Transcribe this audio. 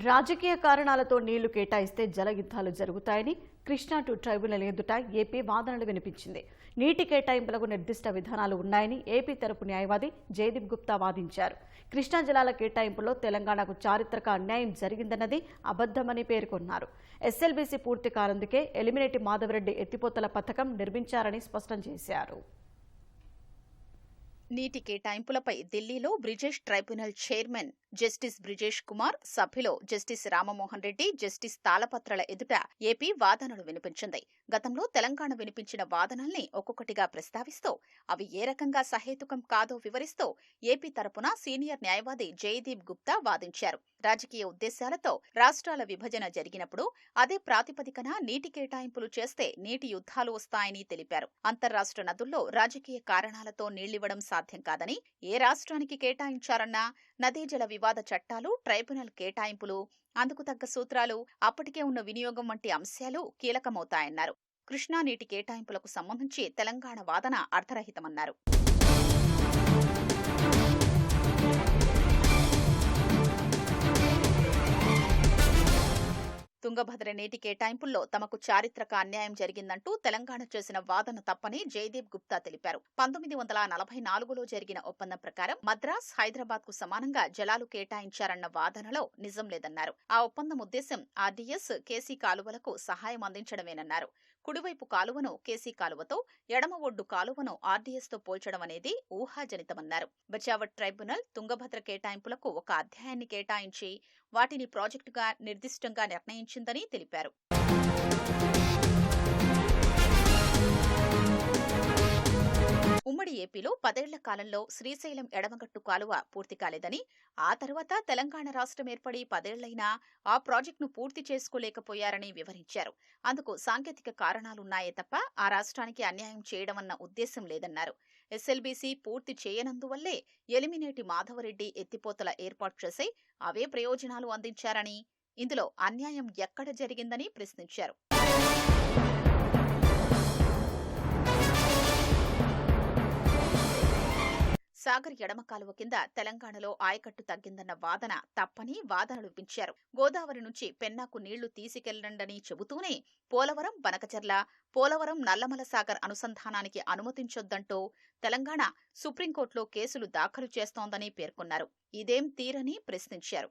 రాజకీయ కారణాలతో నీళ్లు కేటాయిస్తే జలయుద్ధాలు జరుగుతాయని కృష్ణా టు ట్రైబ్యునల్ ఎదుట ఏపీ వాదనలు వినిపించింది. నీటి కేటాయింపులకు నిర్దిష్ట విధానాలు ఉన్నాయని ఏపీ తరపు న్యాయవాది జయదీప్ గుప్తా వాదించారు. కృష్ణా జలాల కేటాయింపులో తెలంగాణకు చారిత్రక అన్యాయం జరిగిందన్నది అబద్దమని పేర్కొన్నారు. ఎస్ఎల్బీసీ పూర్తి కాలందుకే ఎలిమినేటి మాధవరెడ్డి ఎత్తిపోతల పథకం నిర్మించారని స్పష్టం చేశారు. నీటి కేటాయింపులపై ఢిల్లీలో Brijesh tribunal chairman justice Brijesh Kumar, సభ్యులు జస్టిస్ రామమోహన్ రెడ్డి, జస్టిస్ తాళపత్రల ఎదుట ఏపీ వాదనలు వినిపించింది. గతంలో తెలంగాణ వినిపించిన వాదనల్ని ఒక్కొక్కటిగా ప్రస్తావిస్తూ అవి ఏ రకంగా సహేతుకం కాదో వివరిస్తూ ఏపీ తరపున సీనియర్ న్యాయవాది జయదీప్ గుప్తా వాదించారు. రాజకీయ ఉద్దేశాలతో రాష్ట్రాల విభజన జరిగినప్పుడు అదే ప్రాతిపదికన నీటి కేటాయింపులు చేస్తే నీటి యుద్ధాలు వస్తాయని తెలిపారు. అంతర్రాష్ట్ర నదుల్లో రాజకీయ కారణాలతో నీళ్లివ్వడం సాధ్యం కాదని, ఏ రాష్ట్రానికి కేటాయించారన్నా నదీ జల వివాద చట్టాలు, ట్రైబ్యునల్ కేటాయింపులు, అందుకు తగ్గ సూత్రాలు, అప్పటికే ఉన్న వినియోగం వంటి అంశాలు కీలకమవుతాయన్నారు. కృష్ణా నీటి కేటాయింపులకు సంబంధించి తెలంగాణ వాదన అర్థరహితమన్నారు. తుంగభద్ర నీటి కేటాయింపుల్లో తమకు చారిత్రక అన్యాయం జరిగిందంటూ తెలంగాణ చేసిన వాదన తప్పని జయదీప్ గుప్తా తెలిపారు. 1944లో జరిగిన ఒప్పందం ప్రకారం మద్రాస్, హైదరాబాద్ కు సమానంగా జలాలు కేటాయించారన్న వాదనలో నిజం లేదన్నారు. ఆ ఒప్పందం ఉద్దేశం ఆర్డీఎస్, కేసీ కాలువలకు సహాయం అందించడమేనన్నారు. కుడివైపు కాలువను కేసీ కాలువతో, ఎడమ ఒడ్డు కాలువను ఆర్డీఎస్ తో పోల్చడం అనేది ఊహాజనితమన్నారు. బచావట్ ట్రైబ్యునల్ తుంగభద్ర కేటాయింపులకు ఒక అధ్యాయాన్ని కేటాయించి వాటిని ప్రాజెక్టుగా నిర్దిష్టంగా నిర్ణయించిందని తెలిపారు. ఉమ్మడి ఏపీలో 10 ఏళ్ల కాలంలో శ్రీశైలం ఎడమగట్టు కాలువ పూర్తి కాలేదని, ఆ తర్వాత తెలంగాణ రాష్ట్రం ఏర్పడి 10 ఏళ్లైనా ఆ ప్రాజెక్టును పూర్తి చేసుకోలేకపోయారని వివరించారు. అందుకు సాంకేతిక కారణాలున్నాయే తప్ప ఆ రాష్ట్రానికి అన్యాయం చేయడమన్న ఉద్దేశం లేదన్నారు. ఎస్ఎల్బీసీ పూర్తి చేయనందువల్లే ఎలిమినేటి మాధవరెడ్డి ఎత్తిపోతల ఏర్పాటు చేసి అవే ప్రయోజనాలు అందించారని, ఇందులో అన్యాయం ఎక్కడ జరిగిందని ప్రశ్నించారు. సాగర్ ఎడమ కాలువ కింద తెలంగాణలో ఆయకట్టు తగ్గిందన్న వాదన తప్పని వాదనలు వినిపించారు. గోదావరి నుంచి పెన్నాకు నీళ్లు తీసుకెళ్లండని చెబుతూనే పోలవరం, బనకచర్ల, పోలవరం, నల్లమల సాగర్ అనుసంధానానికి అనుమతించొద్దంటూ తెలంగాణ సుప్రీంకోర్టులో కేసులు దాఖలు చేస్తోందని పేర్కొన్నారు. ఇదేం తీరని ప్రశ్నించారు.